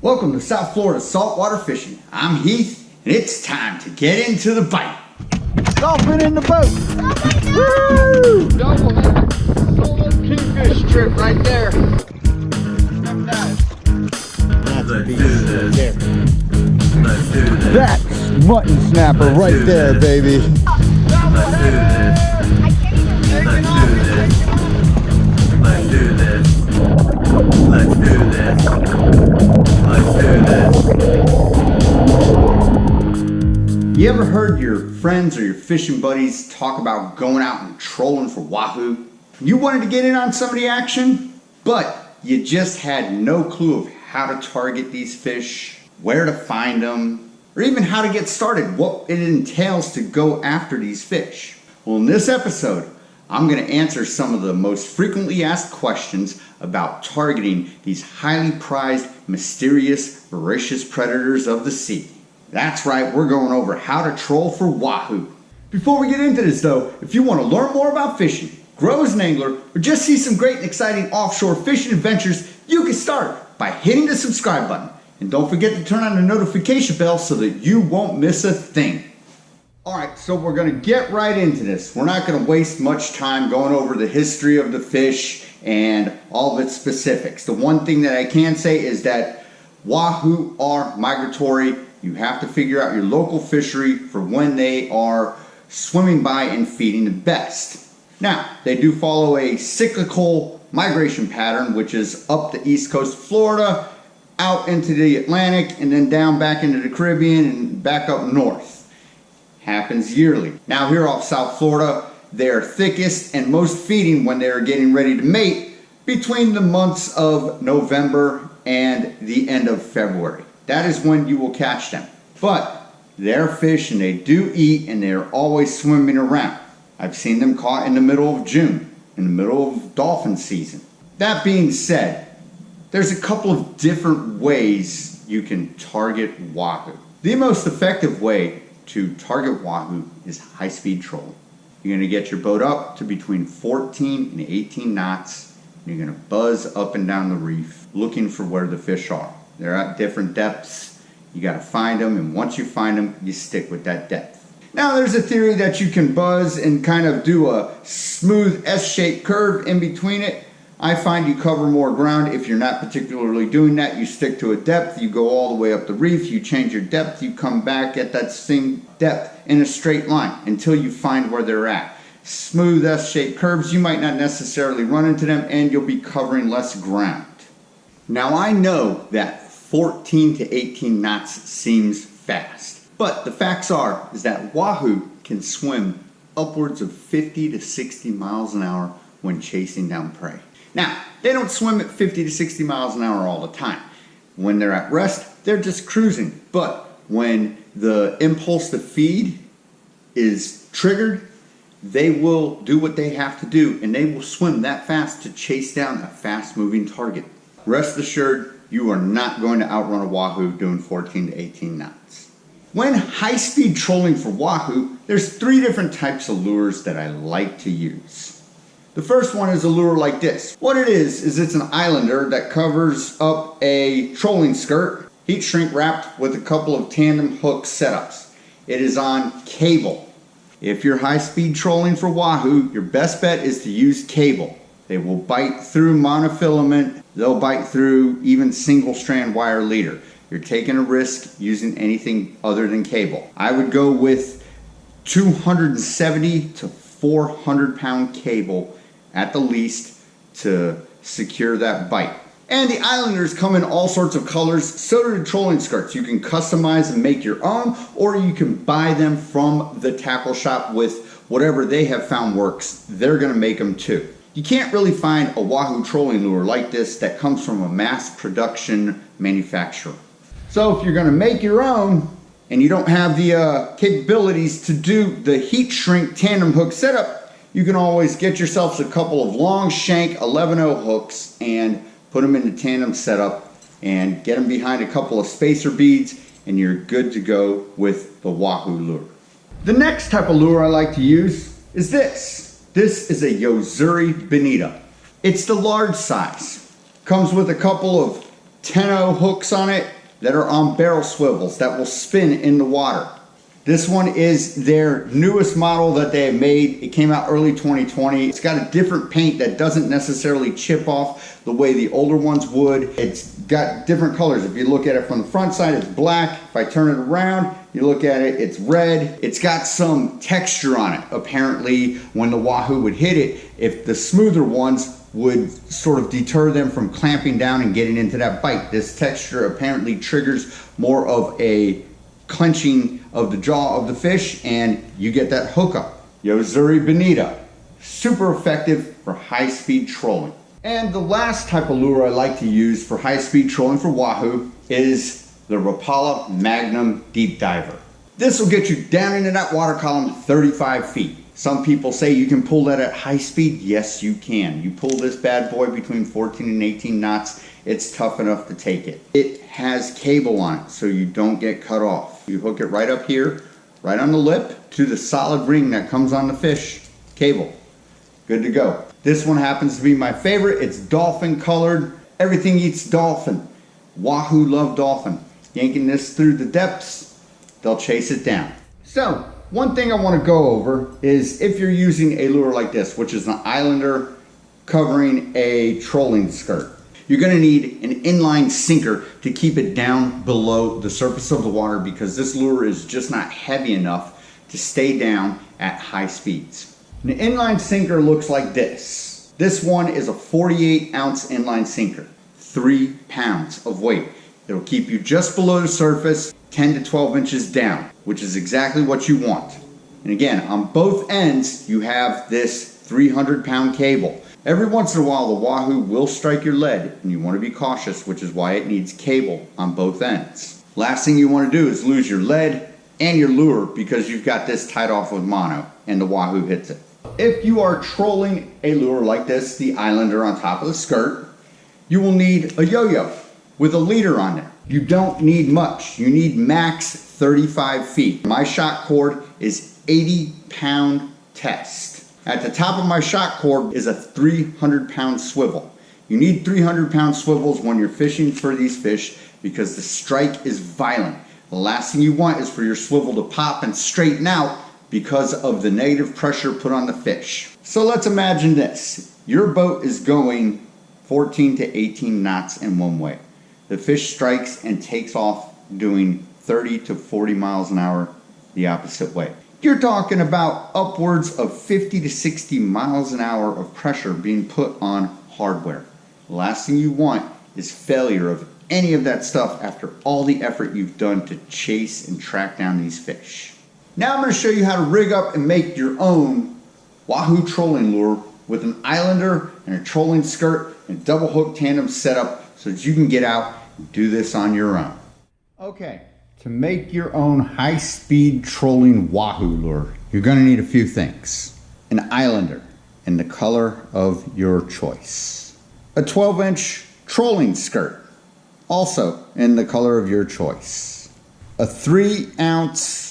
Welcome to South Florida saltwater fishing. I'm Heath, and it's time to get into the bite. Dolphin in the boat. Oh my God. Woo! Solo kingfish trip right there. Let's do this. That's mutton snapper right there, baby. Let's do this. Let's do this. Let's do this. Let's do this. You ever heard your friends or your fishing buddies talk about going out and trolling for wahoo? You wanted to get in on some of the action, but you just had no clue of how to target these fish, where to find them, or even how to get started, what it entails to go after these fish. Well, in this episode, I'm going to answer some of the most frequently asked questions about targeting these highly prized, mysterious, voracious predators of the sea. That's right, we're going over how to troll for wahoo. Before we get into this though, if you want to learn more about fishing, grow as an angler, or just see some great and exciting offshore fishing adventures, you can start by hitting the subscribe button. And don't forget to turn on the notification bell so that you won't miss a thing. Alright, so we're going to get right into this. We're not going to waste much time going over the history of the fish and all of its specifics. The one thing that I can say is that wahoo are migratory. You have to figure out your local fishery for when they are swimming by and feeding the best. Now, they do follow a cyclical migration pattern, which is up the east coast of Florida, out into the Atlantic, and then down back into the Caribbean and back up north. Happens yearly. Now here off South Florida, they are thickest and most feeding when they are getting ready to mate between the months of November and the end of February. That is when you will catch them. But they're fish and they do eat and they're always swimming around. I've seen them caught in the middle of June, in the middle of dolphin season. That being said, there's a couple of different ways you can target wahoo. The most effective way to target wahoo is high-speed trolling. You're going to get your boat up to between 14 and 18 knots. You're going to buzz up and down the reef looking for where the fish are. They're at different depths. You got to find them, and once you find them, you stick with that depth. Now there's a theory that you can buzz and kind of do a smooth S-shaped curve in between it. I find you cover more ground if you're not particularly doing that. You stick to a depth, you go all the way up the reef, you change your depth, you come back at that same depth in a straight line until you find where they're at. Smooth S-shaped curves, you might not necessarily run into them and you'll be covering less ground. Now I know that 14 to 18 knots seems fast, but the facts is that wahoo can swim upwards of 50 to 60 miles an hour when chasing down prey. Now, they don't swim at 50 to 60 miles an hour all the time. When they're at rest, they're just cruising. But when the impulse to feed is triggered, they will do what they have to do, and they will swim that fast to chase down a fast-moving target. Rest assured, you are not going to outrun a wahoo doing 14 to 18 knots. When high-speed trolling for wahoo, there's 3 different types of lures that I like to use. The first one is a lure like this. What it is it's an islander that covers up a trolling skirt, heat shrink wrapped with a couple of tandem hook setups. It is on cable. If you're high-speed trolling for wahoo, your best bet is to use cable. They will bite through monofilament. They'll bite through even single-strand wire leader. You're taking a risk using anything other than cable. I would go with 270 to 400 pound cable at the least to secure that bite. And the islanders come in all sorts of colors, so do the trolling skirts. You can customize and make your own, or you can buy them from the tackle shop with whatever they have found works. They're going to make them too. You can't really find a wahoo trolling lure like this that comes from a mass production manufacturer. So if you're going to make your own and you don't have the capabilities to do the heat shrink tandem hook setup, you can always get yourselves a couple of long shank 11-0 hooks and put them in the tandem setup and get them behind a couple of spacer beads and you're good to go with the wahoo lure. The next type of lure I like to use is this. This is a Yozuri Bonita. It's the large size. Comes with a couple of 10-0 hooks on it that are on barrel swivels that will spin in the water. This one is their newest model that they have made. It came out early 2020. It's got a different paint that doesn't necessarily chip off the way the older ones would. It's got different colors. If you look at it from the front side, it's black. If I turn it around, you look at it, it's red. It's got some texture on it. Apparently, when the Wahoo would hit it, if the smoother ones would sort of deter them from clamping down and getting into that bite. This texture apparently triggers more of a clenching of the jaw of the fish, and you get that hookup. Yozuri Bonita, super effective for high-speed trolling. And the last type of lure I like to use for high-speed trolling for Wahoo is the Rapala Magnum Deep Diver. This will get you down into that water column 35 feet. Some people say you can pull that at high speed. Yes, you can. You pull this bad boy between 14 and 18 knots, it's tough enough to take it. It has cable on it so you don't get cut off. You hook it right up here, right on the lip, to the solid ring that comes on the fish. Cable. Good to go. This one happens to be my favorite. It's dolphin colored. Everything eats dolphin. Wahoo love dolphin. Yanking this through the depths, they'll chase it down. So, one thing I want to go over is if you're using a lure like this, which is an islander covering a trolling skirt, you're going to need an inline sinker to keep it down below the surface of the water because this lure is just not heavy enough to stay down at high speeds. An inline sinker looks like this. This one is a 48-ounce inline sinker, 3 pounds of weight. It'll keep you just below the surface, 10 to 12 inches down, which is exactly what you want. And again, on both ends, you have this 300-pound cable. Every once in a while, the Wahoo will strike your lead, and you want to be cautious, which is why it needs cable on both ends. Last thing you want to do is lose your lead and your lure because you've got this tied off with mono, and the Wahoo hits it. If you are trolling a lure like this, the islander on top of the skirt, you will need a yo-yo with a leader on there. You don't need much. You need max 35 feet. My shock cord is 80-pound test. At the top of my shock cord is a 300-pound swivel. You need 300-pound swivels when you're fishing for these fish because the strike is violent. The last thing you want is for your swivel to pop and straighten out because of the negative pressure put on the fish. So let's imagine this. Your boat is going 14 to 18 knots in one way. The fish strikes and takes off doing 30 to 40 miles an hour the opposite way. You're talking about upwards of 50 to 60 miles an hour of pressure being put on hardware. The last thing you want is failure of any of that stuff after all the effort you've done to chase and track down these fish. Now I'm going to show you how to rig up and make your own Wahoo trolling lure with an islander and a trolling skirt and double hook tandem setup so that you can get out and do this on your own. Okay, to make your own high-speed trolling Wahoo lure, you're going to need a few things. An islander in the color of your choice. A 12-inch trolling skirt, also in the color of your choice. A 3-ounce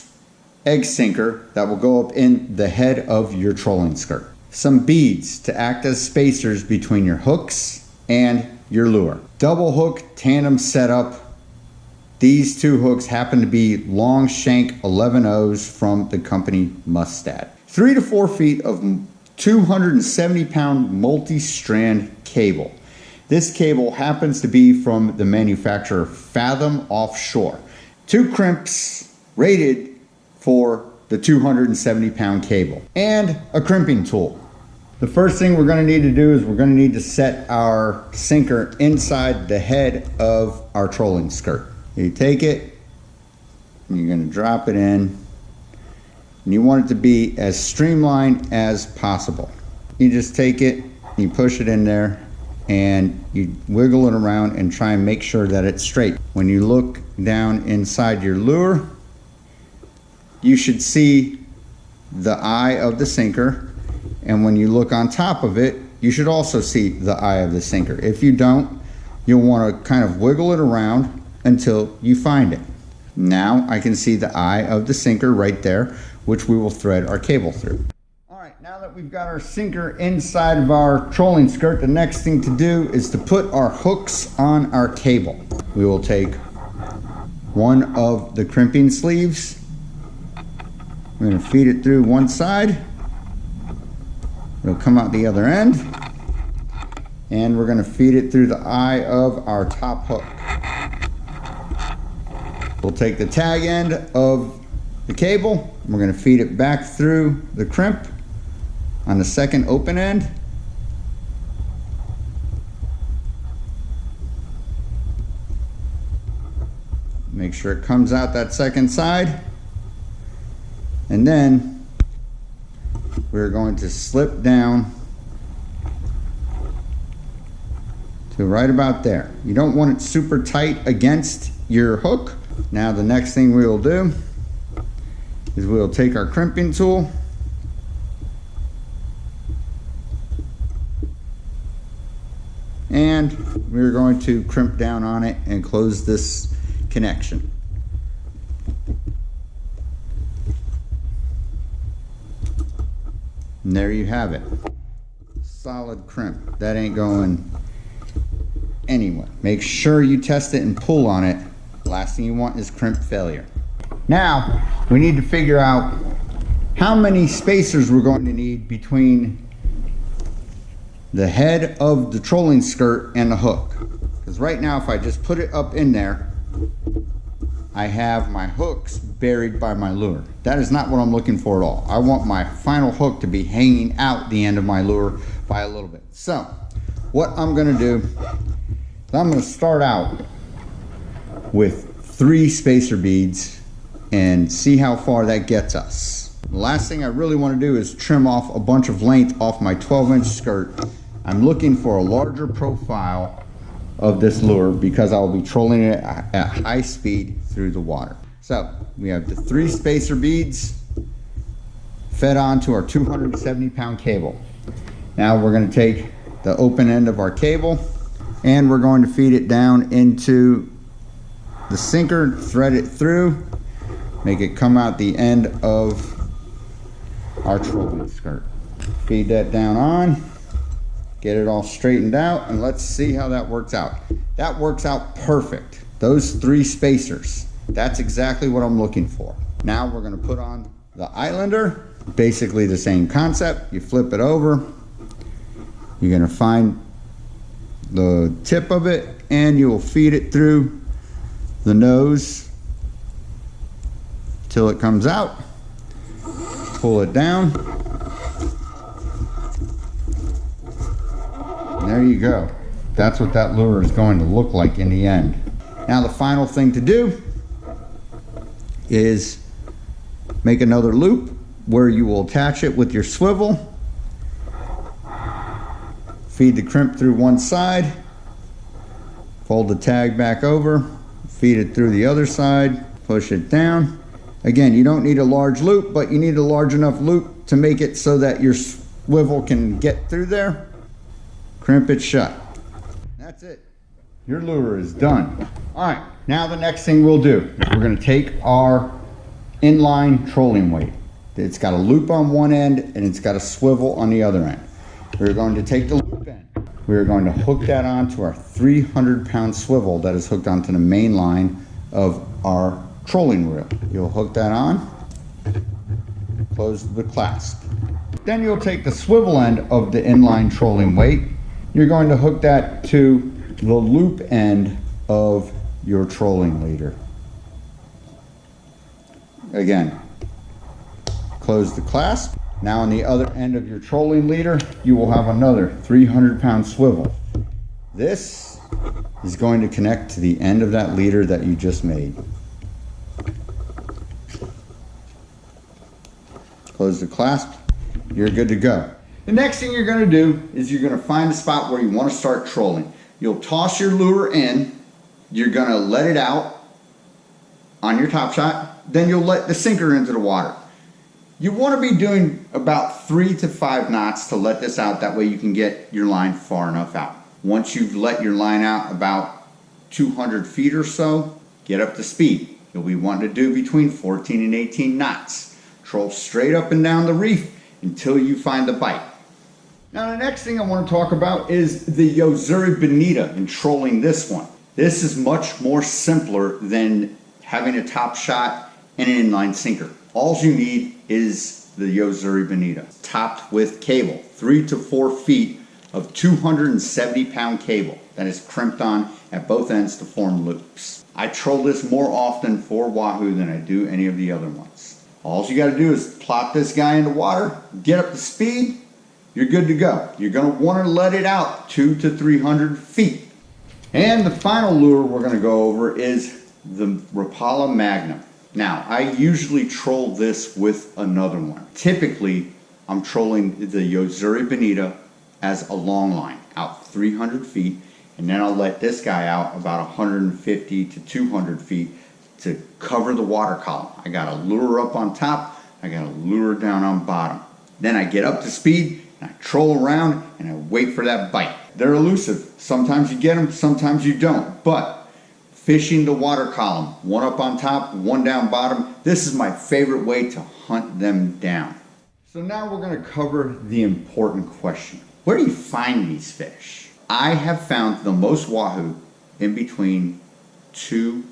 egg sinker that will go up in the head of your trolling skirt. Some beads to act as spacers between your hooks and your lure. Double hook tandem setup. These two hooks happen to be long shank 11/0s from the company Mustad. 3 to 4 feet of 270-pound multi-strand cable. This cable happens to be from the manufacturer Fathom Offshore. 2 crimps rated for the 270-pound cable and a crimping tool. The first thing we're going to need to do is we're going to need to set our sinker inside the head of our trolling skirt. You take it and you're going to drop it in, and you want it to be as streamlined as possible. You just take it, you push it in there, and you wiggle it around and try and make sure that it's straight. When you look down inside your lure, you should see the eye of the sinker, and when you look on top of it, you should also see the eye of the sinker. If you don't, you'll want to kind of wiggle it around until you find it. Now I can see the eye of the sinker right there, which we will thread our cable through. All right, now Now that we've got our sinker inside of our trolling skirt, the next thing to do is to put our hooks on our cable. We will take one of the crimping sleeves. We're going to feed it through one side. It'll come out the other end. And we're going to feed it through the eye of our top hook. We'll take the tag end of the cable. And we're going to feed it back through the crimp on the second open end. Make sure it comes out that second side. And then we're going to slip down to right about there. You don't want it super tight against your hook. Now the next thing we will do is we'll take our crimping tool and we're going to crimp down on it and close this connection. And there you have it. Solid crimp. That ain't going anywhere. Make sure you test it and pull on it. Last thing you want is crimp failure. Now we need to figure out how many spacers we're going to need between the head of the trolling skirt and the hook. Because right now if I just put it up in there, I have my hooks buried by my lure. That is not what I'm looking for at all. I want my final hook to be hanging out the end of my lure by a little bit. So what I'm going to do is I'm going to start out with 3 spacer beads and see how far that gets us. The last thing I really want to do is trim off a bunch of length off my 12-inch skirt. I'm looking for a larger profile of this lure because I'll be trolling it at high speed through the water. So we have the 3 spacer beads fed onto our 270-pound cable. Now we're going to take the open end of our cable and we're going to feed it down into the sinker, thread it through, make it come out the end of our trolling skirt. Feed that down on, get it all straightened out, and let's see how that works out. That works out perfect. Those 3 spacers, that's exactly what I'm looking for. Now we're going to put on the islander. Basically the same concept. You flip it over, you're going to find the tip of it and you will feed it through the nose till it comes out. Pull it down. And there you go. That's what that lure is going to look like in the end. Now the final thing to do is make another loop where you will attach it with your swivel. Feed the crimp through one side, fold the tag back over, feed it through the other side, push it down. Again, you don't need a large loop, but you need a large enough loop to make it so that your swivel can get through there. Crimp it shut. That's it. Your lure is done. All right, now the next thing we'll do is we're going to take our inline trolling weight. It's got a loop on one end and it's got a swivel on the other end. We're going to take the loop end. We're going to hook that onto our 300-pound swivel that is hooked onto the main line of our trolling reel. You'll hook that on, close the clasp. Then you'll take the swivel end of the inline trolling weight. You're going to hook that to the loop end of your trolling leader. Again, close the clasp. Now on the other end of your trolling leader, you will have another 300-pound swivel. This is going to connect to the end of that leader that you just made. Close the clasp, you're good to go. The next thing you're going to do is you're going to find a spot where you want to start trolling. You'll toss your lure in, you're going to let it out on your top shot, then you'll let the sinker into the water. You want to be doing about 3 to 5 knots to let this out, that way you can get your line far enough out. Once you've let your line out about 200 feet or so, get up to speed. You'll be wanting to do between 14 and 18 knots. Troll straight up and down the reef until you find the bite. Now the next thing I want to talk about is the Yozuri Bonita and trolling this one. This is much more simpler than having a top shot and an inline sinker. All you need is the Yozuri Bonita, topped with cable, 3 to 4 feet of 270-pound cable that is crimped on at both ends to form loops. I troll this more often for Wahoo than I do any of the other ones. All you got to do is plop this guy in the water, get up to speed, you're good to go. You're going to want to let it out 200 to 300 feet. And the final lure we're going to go over is the Rapala Magnum. Now, I usually troll this with another one. Typically, I'm trolling the Yozuri Bonita as a long line, out 300 feet, and then I'll let this guy out about 150 to 200 feet to cover the water column. I got a lure up on top, I got a lure down on bottom. Then I get up to speed, and I troll around, and I wait for that bite. They're elusive. Sometimes you get them, sometimes you don't. But fishing the water column, one up on top, one down bottom, this is my favorite way to hunt them down. So now we're going to cover the important question. Where do you find these fish? I have found the most Wahoo in between 200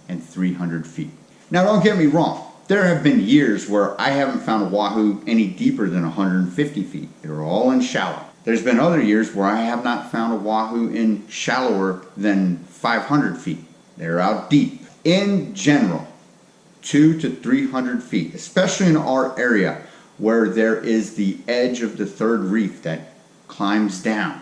and 300 feet. Now don't get me wrong. There have been years where I haven't found a Wahoo any deeper than 150 feet. They're all in shallow. There's been other years where I have not found a Wahoo in shallower than 500 feet. They're out deep. In general, 200 to 300 feet, especially in our area where there is the edge of the third reef that climbs down.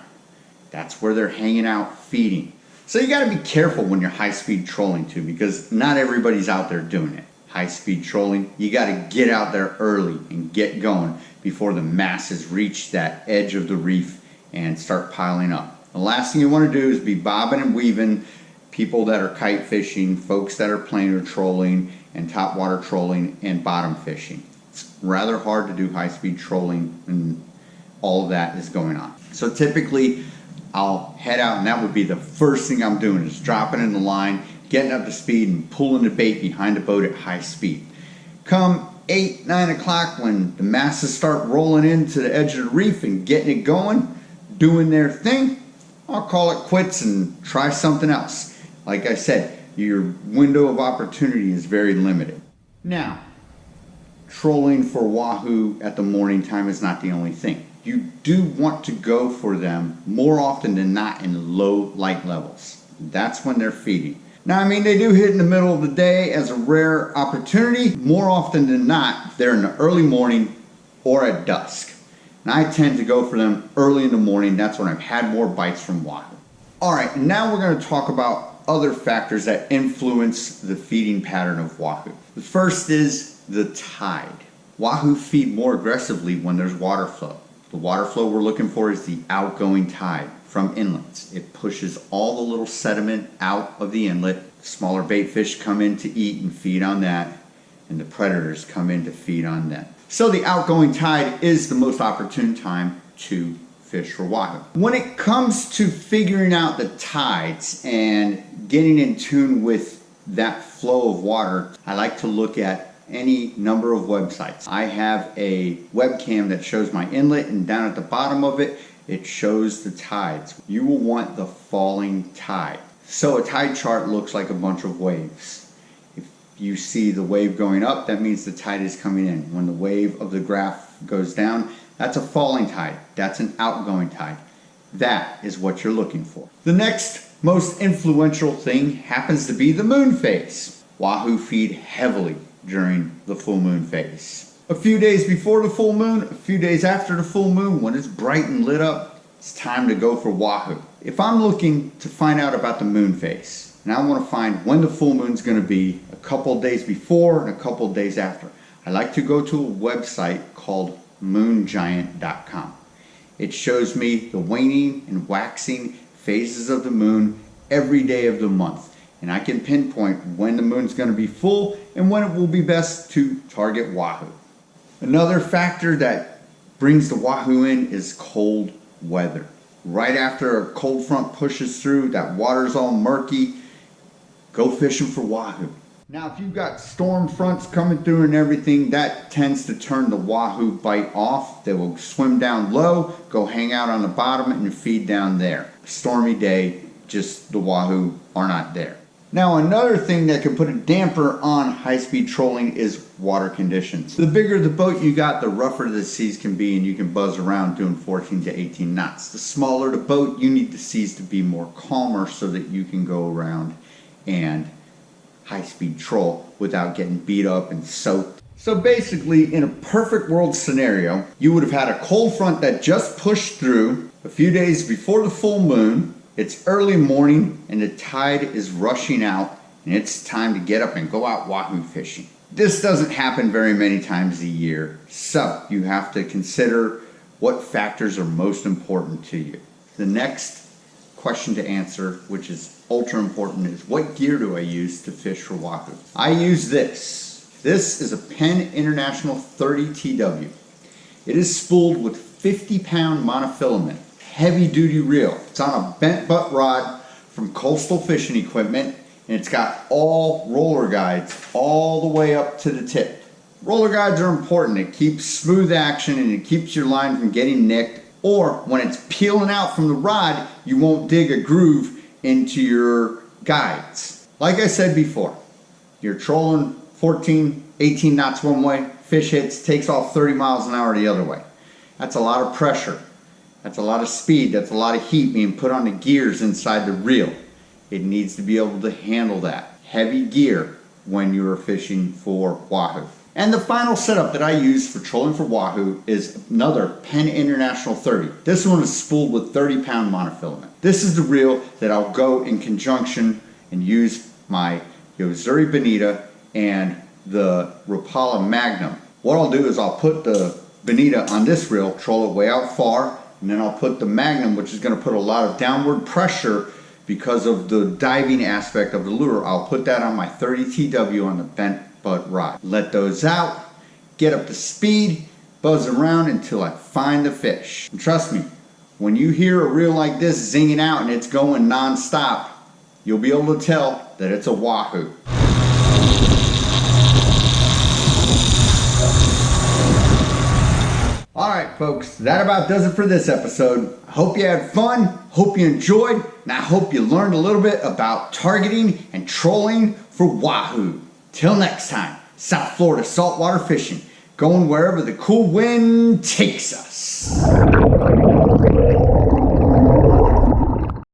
That's where they're hanging out feeding. So you got to be careful when you're high-speed trolling too, because not everybody's out there doing it. High-speed trolling, you got to get out there early and get going before the masses reach that edge of the reef and start piling up. The last thing you want to do is be bobbing and weaving people that are kite fishing, folks that are planer trolling and topwater trolling and bottom fishing. It's rather hard to do high-speed trolling when all of that is going on. So typically I'll head out, and that would be the first thing I'm doing, is dropping in the line, getting up to speed and pulling the bait behind the boat at high speed. Come 8, 9 o'clock when the masses start rolling into the edge of the reef and getting it going, doing their thing, I'll call it quits and try something else. Like I said, your window of opportunity is very limited. Now, trolling for Wahoo at the morning time is not the only thing. You do want to go for them more often than not in low light levels. That's when they're feeding. Now, I mean, they do hit in the middle of the day as a rare opportunity. More often than not, they're in the early morning or at dusk. And I tend to go for them early in the morning. That's when I've had more bites from Wahoo. All right, now we're going to talk about other factors that influence the feeding pattern of Wahoo. The first is the tide. Wahoo feed more aggressively when there's water flow. The water flow we're looking for is the outgoing tide from inlets. It pushes all the little sediment out of the inlet. Smaller bait fish come in to eat and feed on that, and the predators come in to feed on them. So the outgoing tide is the most opportune time to fish for Wahoo. When it comes to figuring out the tides and getting in tune with that flow of water, I like to look at any number of websites. I have a webcam that shows my inlet, and down at the bottom of it, it shows the tides. You will want the falling tide. So a tide chart looks like a bunch of waves. If you see the wave going up, that means the tide is coming in. When the wave of the graph goes down, that's a falling tide. That's an outgoing tide. That is what you're looking for. The next most influential thing happens to be the moon phase. Wahoo feed heavily during the full moon phase. A few days before the full moon, a few days after the full moon, when it's bright and lit up, it's time to go for Wahoo. If I'm looking to find out about the moon phase, and I want to find when the full moon's going to be, a couple days before and a couple days after, I like to go to a website called moongiant.com. It shows me the waning and waxing phases of the moon every day of the month. And I can pinpoint when the moon's going to be full and when it will be best to target Wahoo. Another factor that brings the Wahoo in is cold weather. Right after a cold front pushes through, that water's all murky, go fishing for Wahoo. Now, if you've got storm fronts coming through and everything, that tends to turn the wahoo bite off. They will swim down low, go hang out on the bottom and feed down there. Stormy day, just the wahoo are not there. Now, another thing that can put a damper on high-speed trolling is water conditions. The bigger the boat you got, the rougher the seas can be, and you can buzz around doing 14 to 18 knots. The smaller the boat, you need the seas to be more calmer so that you can go around and high-speed troll without getting beat up and soaked. So basically, in a perfect world scenario, you would have had a cold front that just pushed through a few days before the full moon. It's early morning and the tide is rushing out and it's time to get up and go out wahoo fishing. This doesn't happen very many times a year, so you have to consider what factors are most important to you. The next question to answer, which is ultra important, is what gear do I use to fish for wahoo? I use this. This is a Penn International 30 TW. It is spooled with 50-pound monofilament. Heavy duty reel. It's on a bent butt rod from Coastal Fishing Equipment, and it's got all roller guides all the way up to the tip. Roller guides are important. It keeps smooth action and it keeps your line from getting nicked, or when it's peeling out from the rod, you won't dig a groove into your guides. Like I said before, you're trolling 14, 18 knots one way, fish hits, takes off 30 miles an hour the other way. That's a lot of pressure. That's a lot of speed, that's a lot of heat being put on the gears inside the reel. It needs to be able to handle that. Heavy gear when you are fishing for wahoo. And the final setup that I use for trolling for wahoo is another Penn International 30. This one is spooled with 30-pound monofilament. This is the reel that I'll go in conjunction and use my Yozuri Bonita and the Rapala Magnum. What I'll do is I'll put the Bonita on this reel, troll it way out far, and then I'll put the Magnum, which is going to put a lot of downward pressure because of the diving aspect of the lure. I'll put that on my 30 TW on the bent butt rod. Let those out, get up to speed, buzz around until I find the fish. And trust me, when you hear a reel like this zinging out and it's going non-stop, you'll be able to tell that it's a wahoo. Alright folks, that about does it for this episode. I hope you had fun, hope you enjoyed, and I hope you learned a little bit about targeting and trolling for wahoo. Till next time, South Florida saltwater fishing, going wherever the cool wind takes us.